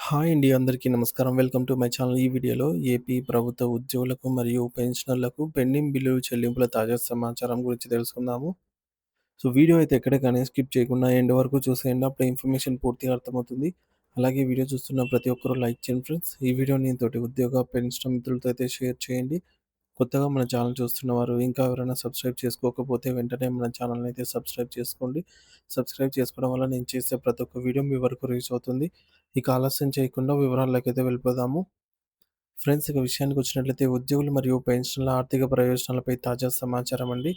Hi అండి. అందరికీ నమస్కారం. Welcome to my channel. ఈ వీడియోలో ఏపీ ప్రభుత్వ ఉద్యోగులకు మరియు పెన్షనర్లకు పెండింగ్ బిల్లులు చెల్లింపుల తాజా సమాచారం గురించి తెలుసుకుందాము. సో, వీడియో అయితే ఎక్కడ గాని స్కిప్ చేయకుండా ఎండ్ వరకు చూసేయండి. అప్పుడే ఇన్ఫర్మేషన్ పూర్తిగా అర్థమవుతుంది. అలాగే వీడియో చూస్తున్న ప్రతి ఒక్కరూ లైక్ చేయండి ఫ్రెండ్స్. ఈ వీడియోని తోటి ఉద్యోగ, పెన్షన్ మిత్రులతో అయితే షేర్ చేయండి. కొత్తగా మన ఛానల్ చూస్తున్నవారు ఇంకా ఎవరైనా సబ్స్క్రైబ్ చేసుకోకపోతే వెంటనే మన ఛానల్‌ని అయితే సబ్స్క్రైబ్ చేసుకోండి. సబ్స్క్రైబ్ చేసుకోవడం వల్ల నేను చేసే ప్రతి ఒక్క వీడియో మీ వరకు రీచ్ అవుతుంది. ఇక ఆలస్యం చేయకుండా వివరాల్లోకైతే వెళ్ళిపోదాము. ఫ్రెండ్స్, ఇక విషయానికొచ్చినట్లయితే ఉద్యోగులు మరియు పెన్షన్ల ఆర్థిక ప్రయోజనాలపై తాజా సమాచారం అండి.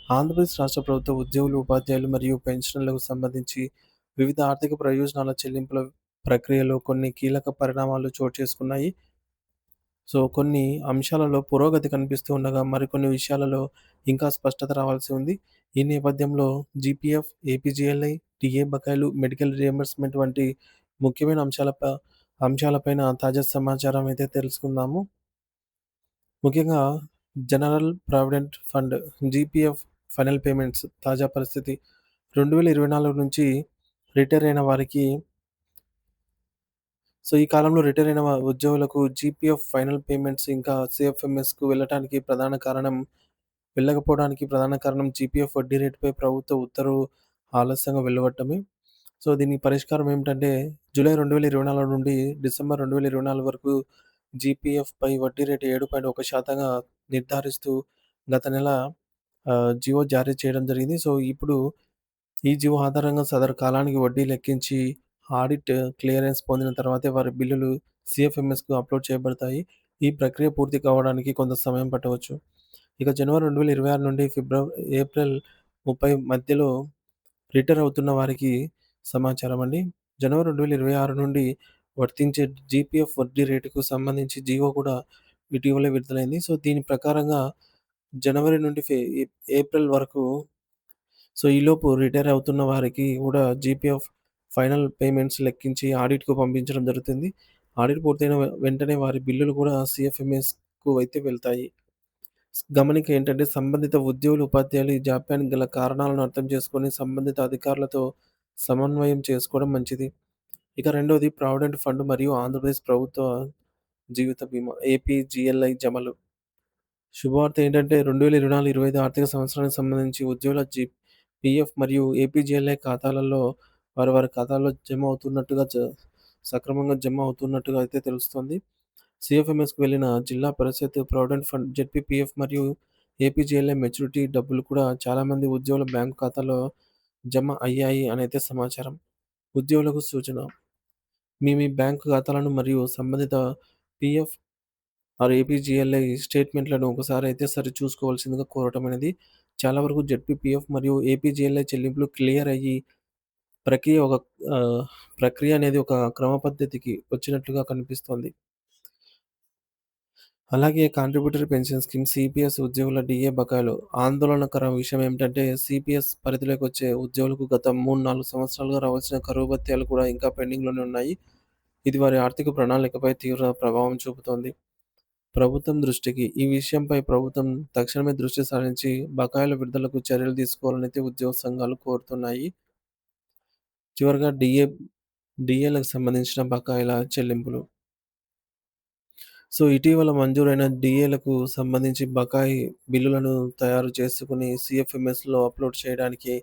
ఆంధ్రప్రదేశ్ రాష్ట్ర ప్రభుత్వ ఉద్యోగులు, ఉపాధ్యాయులు మరియు పెన్షనర్లకు సంబంధించి వివిధ ఆర్థిక ప్రయోజనాల చెల్లింపుల ప్రక్రియలో కొన్ని కీలక పరిణామాలు చోటు చేసుకున్నాయి. సో, కొన్ని అంశాలలో పురోగతి కనిపిస్తూ ఉండగా, మరికొన్ని విషయాలలో ఇంకా స్పష్టత రావాల్సి ఉంది. ఈ నేపథ్యంలో జీపీఎఫ్, ఏపీజీఎల్ఐ, టీఏ బకాయిలు, మెడికల్ రియంబర్స్‌మెంట్ వంటి ముఖ్యమైన అంశాలపైన తాజా సమాచారం అయితే తెలుసుకుందాము. ముఖ్యంగా general provident fund GPF final payments తాజా పరిస్థితి 2024 నుంచి రిటైర్ అయిన వారికి ఈ కాలంలో రిటైర్ అయిన ఉద్యోగులకు జీపీఎఫ్ ఫైనల్ పేమెంట్స్ ఇంకా సీఎఫ్ఎంఎస్‌కు వెళ్ళకపోవడానికి ప్రధాన కారణం జీపీఎఫ్ వడ్డీ రేటుపై ప్రభుత్వ ఉత్తర్వు ఆలస్యంగా వెలువడటమే. సో, దీనికి పరిష్కారం ఏమిటంటే జూలై 2024 నుండి డిసెంబర్ 2024 వరకు జీపీఎఫ్‌పై వడ్డీ రేటు 7.1% నిర్ధారిస్తూ గత నెల జీవో జారీ చేయడం జరిగింది. సో, ఇప్పుడు ఈ జీవో ఆధారంగా సదరు కాలానికి వడ్డీ లెక్కించి ఆడిట్ క్లియరెన్స్ పొందిన తర్వాతే వారి బిల్లులు సీఎఫ్ఎంఎస్‌కు అప్‌లోడ్ చేయబడతాయి. ఈ ప్రక్రియ పూర్తి కావడానికి కొంత సమయం పట్టవచ్చు. ఇక జనవరి 2026 నుండి ఏప్రిల్ 30 మధ్యలో రిటైర్ అవుతున్న వారికి సమాచారం అండి. జనవరి 2026 నుండి వర్తించే జీపీఎఫ్ వడ్డీ రేటుకు సంబంధించి జీవో కూడా ఇటీవలే విడుదలైంది. సో, దీని ప్రకారంగా జనవరి నుండి ఏప్రిల్ వరకు ఈలోపు రిటైర్ అవుతున్న వారికి కూడా జీపీఎఫ్ ఫైనల్ పేమెంట్స్ లెక్కించి ఆడిట్‌కు పంపించడం జరుగుతుంది. ఆడిట్ పూర్తయిన వెంటనే వారి బిల్లులు కూడా సీఎఫ్ఎంఎస్‌కు అయితే వెళ్తాయి. గమనిక ఏంటంటే సంబంధిత ఉద్యోగులు, ఉపాధ్యాయులు ఈ జాప్యానికి గల కారణాలను అర్థం చేసుకొని సంబంధిత అధికారులతో సమన్వయం చేసుకోవడం మంచిది. ఇక రెండోది ప్రావిడెంట్ ఫండ్ మరియు ఆంధ్రప్రదేశ్ ప్రభుత్వ జీవిత బీమా ఏపీజీఎల్ఐ జమలు. శుభవార్త ఏంటంటే 2024, 25 ఆర్థిక సంవత్సరానికి సంబంధించి ఉద్యోగుల పీఎఫ్ మరియు ఏపీజీఎల్ఐ ఖాతాలలో వారి ఖాతాల్లో సక్రమంగా జమ అవుతున్నట్టుగా అయితే తెలుస్తోంది. సీఎఫ్ఎంఎస్‌కి వెళ్ళిన జిల్లా పరిషత్ ప్రావిడెంట్ ఫండ్, జెడ్పీపీఎఫ్ మరియు ఏపీజీఎల్ఐ మెచ్యూరిటీ డబ్బులు కూడా చాలామంది ఉద్యోగుల బ్యాంకు ఖాతాలో జమ అయ్యాయి అనైతే సమాచారం. ఉద్యోగులకు సూచన: మీ బ్యాంకు ఖాతాలను మరియు సంబంధిత పీఎఫ్ ఏపీజీఎల్ఐ స్టేట్‌మెంట్‌లను ఒకసారి అయితే సరిచూసుకోవాల్సిందిగా కోరటం అనేది. చాలా వరకు జెడ్పీపీఎఫ్ మరియు ఏపీజీఎల్ఐ చెల్లింపులు క్లియర్ అయ్యి ప్రక్రియ ఒక ఆహ్, ప్రక్రియ అనేది ఒక క్రమ పద్ధతికి వచ్చినట్లుగా కనిపిస్తోంది. అలాగే కాంట్రిబ్యూటరీ పెన్షన్ స్కీమ్, సీపీఎస్ ఉద్యోగుల డీఏ బకాయిలు. ఆందోళనకర విషయం ఏమిటంటే సీపీఎస్ పరిధిలోకి వచ్చే ఉద్యోగులకు గత 3, 4 సంవత్సరాలుగా రావాల్సిన కరువు భత్యాలు కూడా ఇంకా పెండింగ్‌లోనే ఉన్నాయి. ఇది వారి ఆర్థిక ప్రణాళికపై తీవ్ర ప్రభావం చూపుతోంది. ప్రభుత్వం దృష్టికి: ఈ విషయంపై ప్రభుత్వం తక్షణమే దృష్టి సారించి బకాయిల విడుదలకు చర్యలు తీసుకోవాలనైతే ఉద్యోగ సంఘాలు కోరుతున్నాయి. చివరగా డీఏలకు సంబంధించిన బకాయిల చెల్లింపులు. ఇటీవల మంజూరైన డీఏలకు సంబంధించి బకాయి బిల్లులను తయారు చేసుకొని సీఎఫ్ఎంఎస్‌లో అప్‌లోడ్ చేయడానికి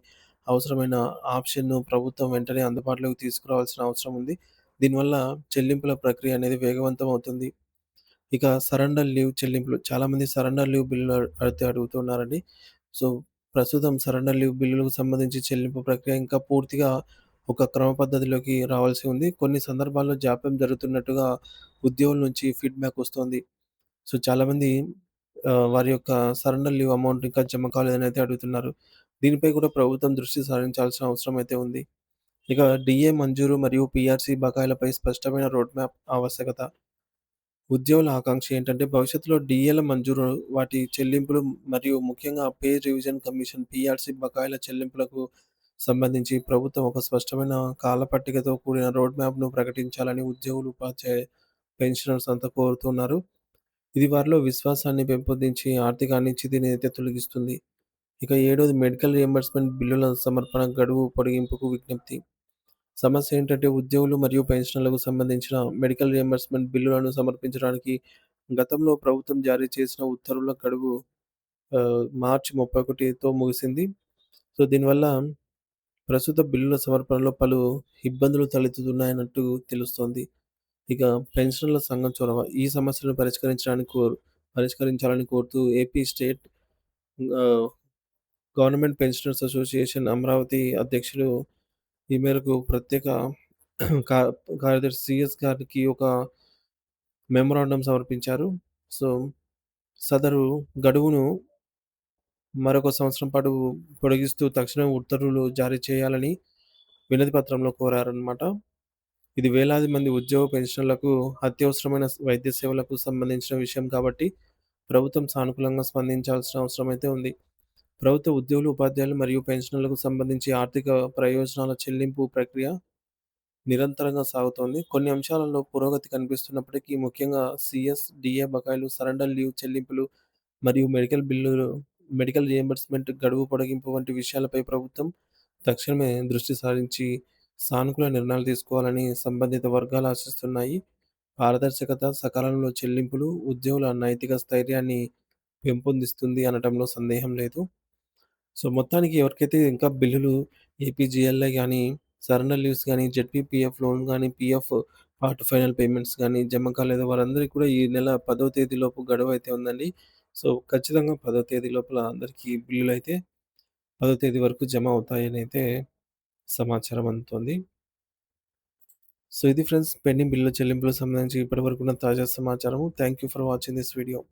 అవసరమైన ఆప్షన్‌ను ప్రభుత్వం వెంటనే అందుబాటులోకి తీసుకురావాల్సిన అవసరం ఉంది. దీనివల్ల చెల్లింపుల ప్రక్రియ అనేది వేగవంతం అవుతుంది. ఇక సరెండర్ లీవ్ చెల్లింపులు. చాలామంది సరెండర్ లీవ్ బిల్లులు అయితే అడుగుతున్నారండి. సో, ప్రస్తుతం సరెండర్ లీవ్ బిల్లులకు సంబంధించి చెల్లింపు ప్రక్రియ ఇంకా పూర్తిగా ఒక క్రమ పద్ధతిలోకి రావాల్సి ఉంది. కొన్ని సందర్భాల్లో జాప్యం జరుగుతున్నట్టుగా ఉద్యోగుల నుంచి ఫీడ్‌బ్యాక్ వస్తోంది. చాలామంది వారి యొక్క సరెండర్ లీవ్ అమౌంట్ ఇంకా జమ కాలేదని అయితే అడుగుతున్నారు. దీనిపై కూడా ప్రభుత్వం దృష్టి సారించాల్సిన అవసరం అయితే ఉంది. ఇక డీఏ మంజూరు మరియు పీఆర్సీ బకాయిలపై స్పష్టమైన రోడ్ మ్యాప్ ఆవశ్యకత. ఉద్యోగుల ఆకాంక్ష ఏంటంటే భవిష్యత్తులో డీఏల మంజూరు, వాటి చెల్లింపులు మరియు ముఖ్యంగా పే రివిజన్ కమిషన్, పీఆర్సీ బకాయిల చెల్లింపులకు సంబంధించి ప్రభుత్వం ఒక స్పష్టమైన కాలపట్టికతో కూడిన రోడ్ మ్యాప్‌ను ప్రకటించాలని ఉద్యోగులు, పెన్షనర్స్ అంతా కోరుతున్నారు. ఇది వారిలో విశ్వాసాన్ని పెంపొందించి ఆర్థిక అనిశ్చితిని అయితే తొలగిస్తుంది. ఇక ఏడోది మెడికల్ రియంబర్స్‌మెంట్ బిల్లుల సమర్పణ గడువు పొడిగింపుకు విజ్ఞప్తి. సమస్య ఏంటంటే ఉద్యోగులు మరియు పెన్షనర్లకు సంబంధించిన మెడికల్ రియంబర్స్‌మెంట్ బిల్లులను సమర్పించడానికి గతంలో ప్రభుత్వం జారీ చేసిన ఉత్తర్వుల గడువు మార్చి 31తో ముగిసింది. సో, దీనివల్ల ప్రస్తుత బిల్లుల సమర్పణలో పలు ఇబ్బందులు తలెత్తుతున్నాయన్నట్టు తెలుస్తోంది. ఇక పెన్షనర్ల సంఘం చొరవ. ఈ సమస్యలను పరిష్కరించాలని కోరుతూ ఏపీ స్టేట్ ఆహ్, గవర్నమెంట్ పెన్షనర్స్ అసోసియేషన్ అమరావతి అధ్యక్షులు ఈ మేరకు ప్రత్యేక కా కార్యదర్శి సీఎస్ గారికి ఒక మెమోరాండం సమర్పించారు. సో, సదరు గడువును మరొక సంవత్సరం పాటు పొడిగిస్తూ తక్షణం ఉత్తర్వులు జారీ చేయాలని వినతి పత్రంలో కోరారనమాట. ఇది వేలాది మంది ఉద్యోగ పెన్షనర్లకు అత్యవసరమైన వైద్య సేవలకు సంబంధించిన విషయం కాబట్టి, ప్రభుత్వం సానుకూలంగా స్పందించాల్సిన అవసరమైతే ఉంది. ప్రభుత్వ ఉద్యోగులు, ఉపాధ్యాయులు మరియు పెన్షనర్లకు సంబంధించి ఆర్థిక ప్రయోజనాల చెల్లింపు ప్రక్రియ నిరంతరంగా సాగుతోంది. కొన్ని అంశాలలో పురోగతి కనిపిస్తున్నప్పటికీ, ముఖ్యంగా సీఎస్, డీఏ బకాయిలు, సరెండర్ లీవ్ చెల్లింపులు మరియు మెడికల్ రియంబర్స్‌మెంట్ గడువు పొడిగింపు వంటి విషయాలపై ప్రభుత్వం తక్షణమే దృష్టి సారించి సానుకూల నిర్ణయాలు తీసుకోవాలని సంబంధిత వర్గాలు ఆశిస్తున్నాయి. పారదర్శకత, సకాలంలో చెల్లింపులు ఉద్యోగుల నైతిక స్థైర్యాన్ని పెంపొందిస్తుంది అనటంలో సందేహం లేదు. సో, మొత్తానికి ఎవరికైతే ఇంకా బిల్లులు ఏపీజీఎల్ఐ గానీ, సరెండర్ లీవ్స్ గానీ, జెడ్పీపీఎఫ్ లోన్ గానీ, పీఎఫ్ పార్ట్ ఫైనల్ పేమెంట్స్ గానీ జమ కాలేదో వారందరికీ కూడా ఈ నెల 10వ తేదీలోపు గడువైతే ఉందండి. సో, ఖచ్చితంగా 10వ తేదీ లోపల అందరికీ బిల్లులైతే 10వ తేదీ వరకు జమ అవుతాయనైతే సమాచారం అందుతోంది. సో, ఇది ఫ్రెండ్స్ పెండింగ్ బిల్లుల చెల్లింపులకు సంబంధించి ఇప్పటివరకున్న తాజా సమాచారము. Thank you for watching this video.